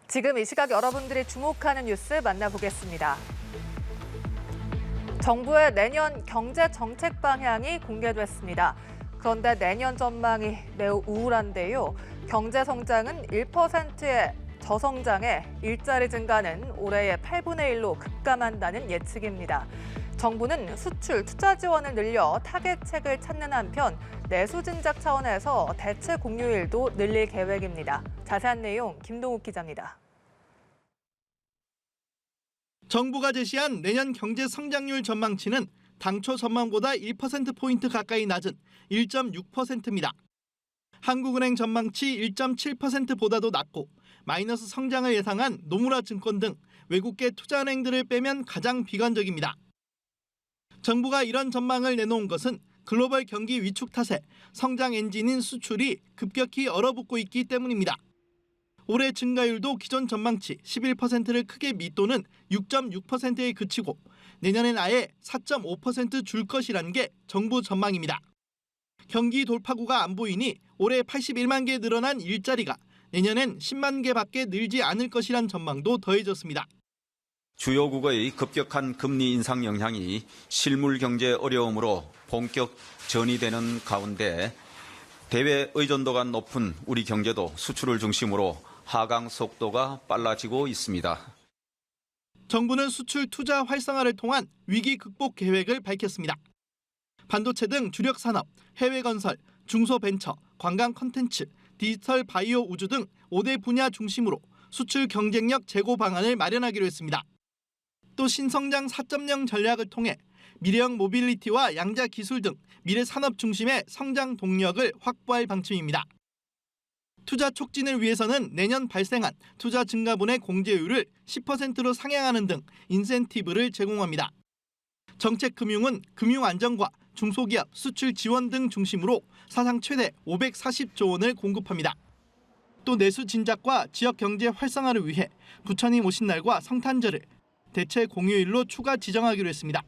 지금 이 시각 여러분들이 주목하는 뉴스 만나보겠습니다. 정부의 내년 경제 정책 방향이 공개됐습니다. 그런데 내년 전망이 매우 우울한데요. 경제 성장은 1%의 저성장에 일자리 증가는 올해의 8분의 1로 급감한다는 예측입니다. 정부는 수출, 투자 지원을 늘려 타겟책을 찾는 한편 내수 진작 차원에서 대체 공휴일도 늘릴 계획입니다. 자세한 내용 김동욱 기자입니다. 정부가 제시한 내년 경제 성장률 전망치는 당초 전망보다 1%포인트 가까이 낮은 1.6%입니다. 한국은행 전망치 1.7%보다도 낮고 마이너스 성장을 예상한 노무라 증권 등 외국계 투자은행들을 빼면 가장 비관적입니다. 정부가 이런 전망을 내놓은 것은 글로벌 경기 위축 탓에 성장 엔진인 수출이 급격히 얼어붙고 있기 때문입니다. 올해 증가율도 기존 전망치 11%를 크게 밑도는 6.6%에 그치고 내년엔 아예 4.5% 줄 것이라는 게 정부 전망입니다. 경기 돌파구가 안 보이니 올해 81만 개 늘어난 일자리가 내년엔 10만 개밖에 늘지 않을 것이란 전망도 더해졌습니다. 주요국의 급격한 금리 인상 영향이 실물 경제 어려움으로 본격 전이되는 가운데 대외 의존도가 높은 우리 경제도 수출을 중심으로 하강 속도가 빨라지고 있습니다. 정부는 수출 투자 활성화를 통한 위기 극복 계획을 밝혔습니다. 반도체 등 주력 산업, 해외 건설, 중소벤처, 관광 콘텐츠, 디지털 바이오 우주 등 5대 분야 중심으로 수출 경쟁력 제고 방안을 마련하기로 했습니다. 또 신성장 4.0 전략을 통해 미래형 모빌리티와 양자 기술 등 미래 산업 중심의 성장 동력을 확보할 방침입니다. 투자 촉진을 위해서는 내년 발생한 투자 증가분의 공제율을 10%로 상향하는 등 인센티브를 제공합니다. 정책 금융은 금융 안정과 중소기업 수출 지원 등 중심으로 사상 최대 540조 원을 공급합니다. 또 내수 진작과 지역 경제 활성화를 위해 부처님 오신 날과 성탄절을 대체 공휴일로 추가 지정하기로 했습니다.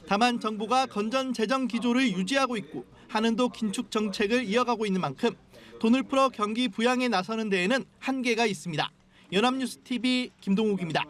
다만 정부가 건전 재정 기조를 유지하고 있고 한은도 긴축 정책을 이어가고 있는 만큼 돈을 풀어 경기 부양에 나서는 데에는 한계가 있습니다. 연합뉴스TV 김동욱입니다.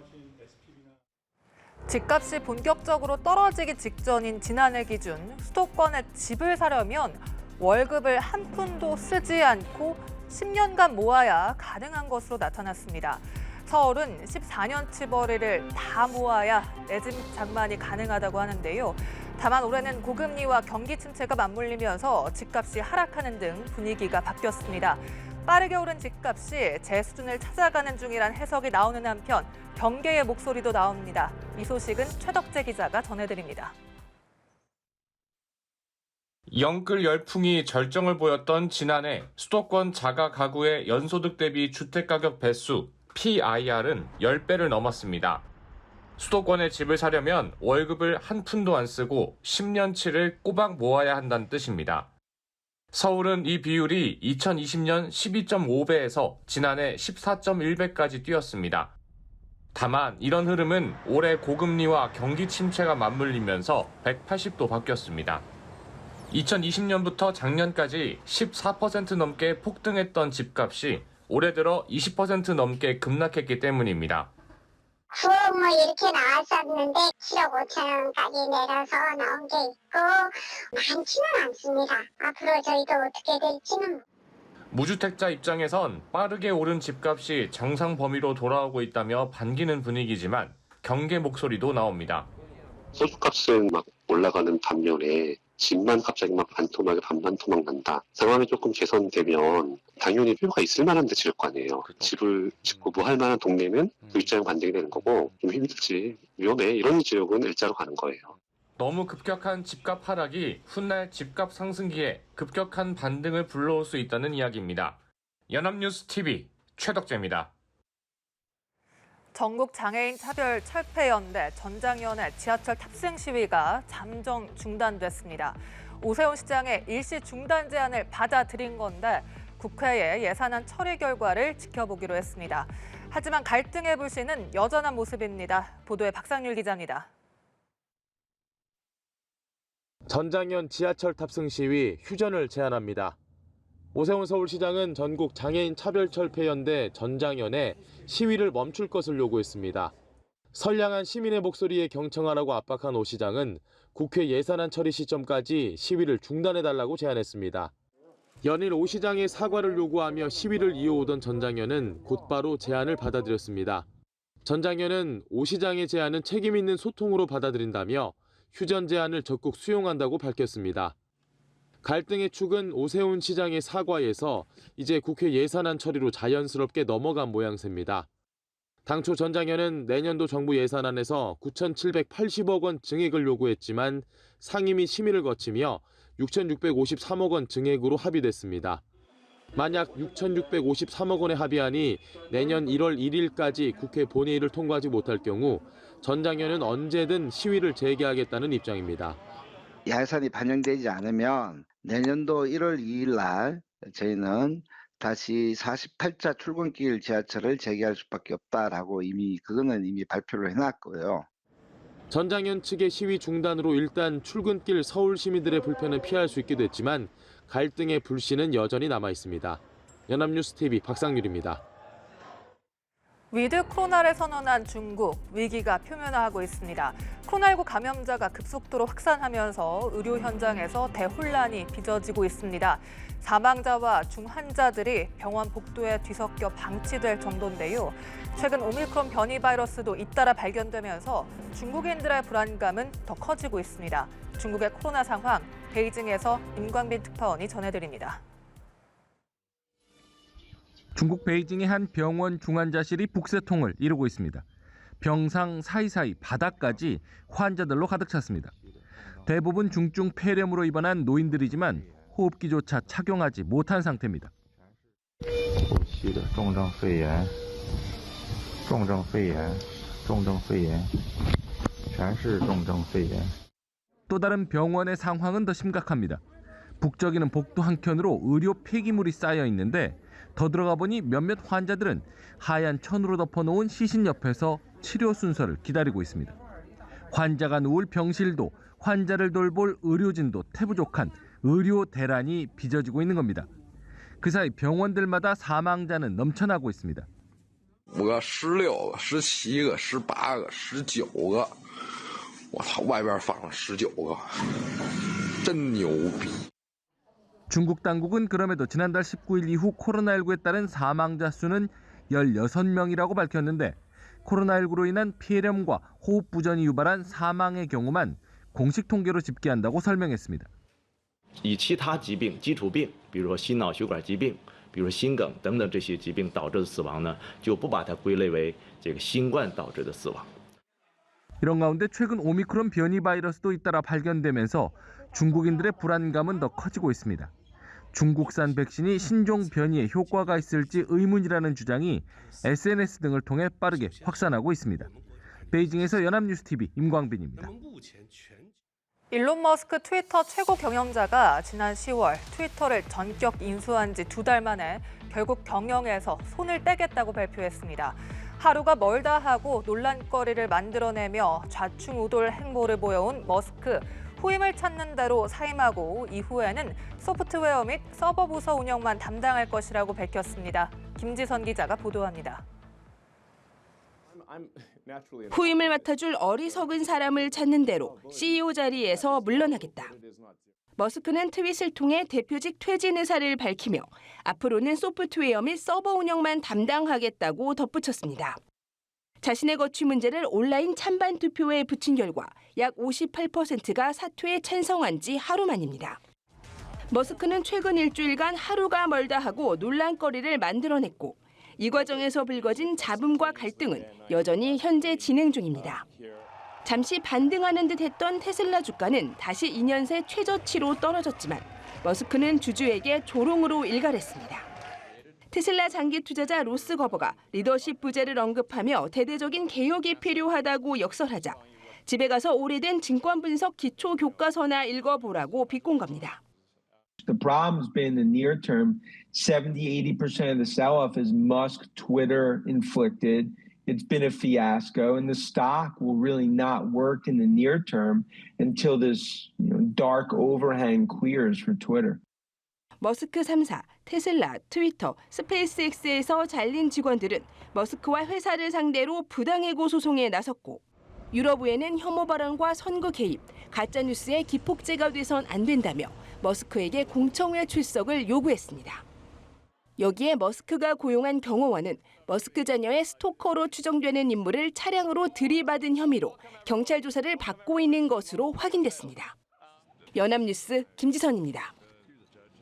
집값이 본격적으로 떨어지기 직전인 지난해 기준 수도권에 집을 사려면 월급을 한 푼도 쓰지 않고 10년간 모아야 가능한 것으로 나타났습니다. 서울은 14년치 벌이를 다 모아야 내 집 장만이 가능하다고 하는데요. 다만 올해는 고금리와 경기 침체가 맞물리면서 집값이 하락하는 등 분위기가 바뀌었습니다. 빠르게 오른 집값이 제 수준을 찾아가는 중이란 해석이 나오는 한편 경계의 목소리도 나옵니다. 이 소식은 최덕재 기자가 전해드립니다. 영끌 열풍이 절정을 보였던 지난해 수도권 자가 가구의 연소득 대비 주택가격 배수 PIR은 10배를 넘었습니다. 수도권에 집을 사려면 월급을 한 푼도 안 쓰고 10년치를 꼬박 모아야 한다는 뜻입니다. 서울은 이 비율이 2020년 12.5배에서 지난해 14.1배까지 뛰었습니다. 다만 이런 흐름은 올해 고금리와 경기 침체가 맞물리면서 180도 바뀌었습니다. 2020년부터 작년까지 14% 넘게 폭등했던 집값이 올해 들어 20% 넘게 급락했기 때문입니다. 구호 이렇게 나왔었는데 7억 5천 원까지 내려서 나온 게 있고 많지는 않습니다. 앞으로 저희도 어떻게 될지는. 무주택자 입장에선 빠르게 오른 집값이 정상 범위로 돌아오고 있다며 반기는 분위기지만 경계 목소리도 나옵니다. 소주값은 막 올라가는 반면에 집만 갑자기 막 반토막에 반반토막 난다. 상황이 조금 개선되면 당연히 필요가 있을 만한데 지을 거 아니에요. 그렇죠. 집을 짓고 뭐 할 만한 동네는 그 입장 반등이 되는 거고 좀 힘들지 위험해 이런 지역은 일자로 가는 거예요. 너무 급격한 집값 하락이 훗날 집값 상승기에 급격한 반등을 불러올 수 있다는 이야기입니다. 연합뉴스TV 최덕재입니다. 전국 장애인 차별 철폐연대 전장연회 지하철 탑승 시위가 잠정 중단됐습니다. 오세훈 시장의 일시 중단 제안을 받아들인 건데 국회의 예산안 처리 결과를 지켜보기로 했습니다. 하지만 갈등의 불씨는 여전한 모습입니다. 보도에 박상률 기자입니다. 전장현 지하철 탑승 시위 휴전을 제안합니다. 오세훈 서울시장은 전국 장애인 차별철폐연대 전장연에 시위를 멈출 것을 요구했습니다. 선량한 시민의 목소리에 경청하라고 압박한 오 시장은 국회 예산안 처리 시점까지 시위를 중단해달라고 제안했습니다. 연일 오 시장의 사과를 요구하며 시위를 이어오던 전장연은 곧바로 제안을 받아들였습니다. 전장연은 오 시장의 제안은 책임 있는 소통으로 받아들인다며 휴전 제안을 적극 수용한다고 밝혔습니다. 갈등의 축은 오세훈 시장의 사과에서 이제 국회 예산안 처리로 자연스럽게 넘어간 모양새입니다. 당초 전장연은 내년도 정부 예산안에서 9,780억 원 증액을 요구했지만 상임위 심의를 거치며 6,653억 원 증액으로 합의됐습니다. 만약 6,653억 원의 합의안이 내년 1월 1일까지 국회 본회의를 통과하지 못할 경우 전장연은 언제든 시위를 재개하겠다는 입장입니다. 예산이 반영되지 않으면 내년도 1월 2일 날 저희는 다시 48차 출근길 지하철을 재개할 수밖에 없다라고 그거는 이미 발표를 해놨고요. 전장연 측의 시위 중단으로 일단 출근길 서울 시민들의 불편은 피할 수 있게 됐지만 갈등의 불씨는 여전히 남아 있습니다. 연합뉴스 TV 박상률입니다. 위드 코로나를 선언한 중국, 위기가 표면화하고 있습니다. 코로나19 감염자가 급속도로 확산하면서 의료 현장에서 대혼란이 빚어지고 있습니다. 사망자와 중환자들이 병원 복도에 뒤섞여 방치될 정도인데요. 최근 오미크론 변이 바이러스도 잇따라 발견되면서 중국인들의 불안감은 더 커지고 있습니다. 중국의 코로나 상황, 베이징에서 임광빈 특파원이 전해드립니다. 중국 베이징의 한 병원 중환자실이 북새통을 이루고 있습니다. 병상 사이사이 바닥까지 환자들로 가득 찼습니다. 대부분 중증 폐렴으로 입원한 노인들이지만 호흡기조차 착용하지 못한 상태입니다. 또 다른 병원의 상황은 더 심각합니다. 북적이는 복도 한켠으로 의료 폐기물이 쌓여 있는데 더 들어가 보니 몇몇 환자들은 하얀 천으로 덮어놓은 시신 옆에서 치료 순서를 기다리고 있습니다. 환자가 누울 병실도 환자를 돌볼 의료진도 태부족한 의료 대란이 빚어지고 있는 겁니다. 그 사이 병원들마다 사망자는 넘쳐나고 있습니다. 16个、17个、18个、19个，我操，外边放了19个，真牛逼。 중국 당국은 그럼에도 지난달 19일 이후 코로나19에 따른 사망자 수는 16명이라고 밝혔는데 코로나19로 인한 폐렴과 호흡 부전이 유발한 사망의 경우만 공식 통계로 집계한다고 설명했습니다. 以其他疾病、基础病，比如说心脑血管疾病，比如说心梗等等这些疾病导致的死亡呢，就不把它归类为这个新冠导致的死亡。 이런 가운데 최근 오미크론 변이 바이러스도 잇따라 발견되면서 중국인들의 불안감은 더 커지고 있습니다. 중국산 백신이 신종 변이에 효과가 있을지 의문이라는 주장이 SNS 등을 통해 빠르게 확산하고 있습니다. 베이징에서 연합뉴스TV 임광빈입니다. 일론 머스크 트위터 최고 경영자가 지난 10월 트위터를 전격 인수한 지 2달 만에 결국 경영에서 손을 떼겠다고 발표했습니다. 하루가 멀다 하고 논란거리를 만들어내며 좌충우돌 행보를 보여온 머스크. 후임을 찾는 대로 사임하고 이후에는 소프트웨어 및 서버 부서 운영만 담당할 것이라고 밝혔습니다. 김지선 기자가 보도합니다. 후임을 맡아줄 어리석은 사람을 찾는 대로 CEO 자리에서 물러나겠다. 머스크는 트윗을 통해 대표직 퇴진 의사를 밝히며 앞으로는 소프트웨어 및 서버 운영만 담당하겠다고 덧붙였습니다. 자신의 거취 문제를 온라인 찬반 투표에 붙인 결과 약 58%가 사퇴에 찬성한 지 하루 만입니다. 머스크는 최근 일주일간 하루가 멀다 하고 논란거리를 만들어냈고 이 과정에서 불거진 잡음과 갈등은 여전히 현재 진행 중입니다. 잠시 반등하는 듯 했던 테슬라 주가는 다시 2년 새 최저치로 떨어졌지만 머스크는 주주에게 조롱으로 일갈했습니다. 테슬라 장기 투자자 로스 거버가 리더십 부재를 언급하며 대대적인 개혁이 필요하다고 역설하자 집에 가서 오래된 증권 분석 기초 교과서나 읽어보라고 비꼰 겁니다. The problem's been the near term, 70-80% of the sell-off is Musk Twitter inflicted. It's been a fiasco, and the stock will really not work in the near term until this dark overhang clears for Twitter. 머스크 3사, 테슬라, 트위터, 스페이스X에서 잘린 직원들은 머스크와 회사를 상대로 부당해고 소송에 나섰고 유럽의회는 혐오 발언과 선거 개입, 가짜뉴스의 기폭제가 돼선 안 된다며 머스크에게 공청회 출석을 요구했습니다. 여기에 머스크가 고용한 경호원은 머스크 자녀의 스토커로 추정되는 인물을 차량으로 들이받은 혐의로 경찰 조사를 받고 있는 것으로 확인됐습니다. 연합뉴스 김지선입니다.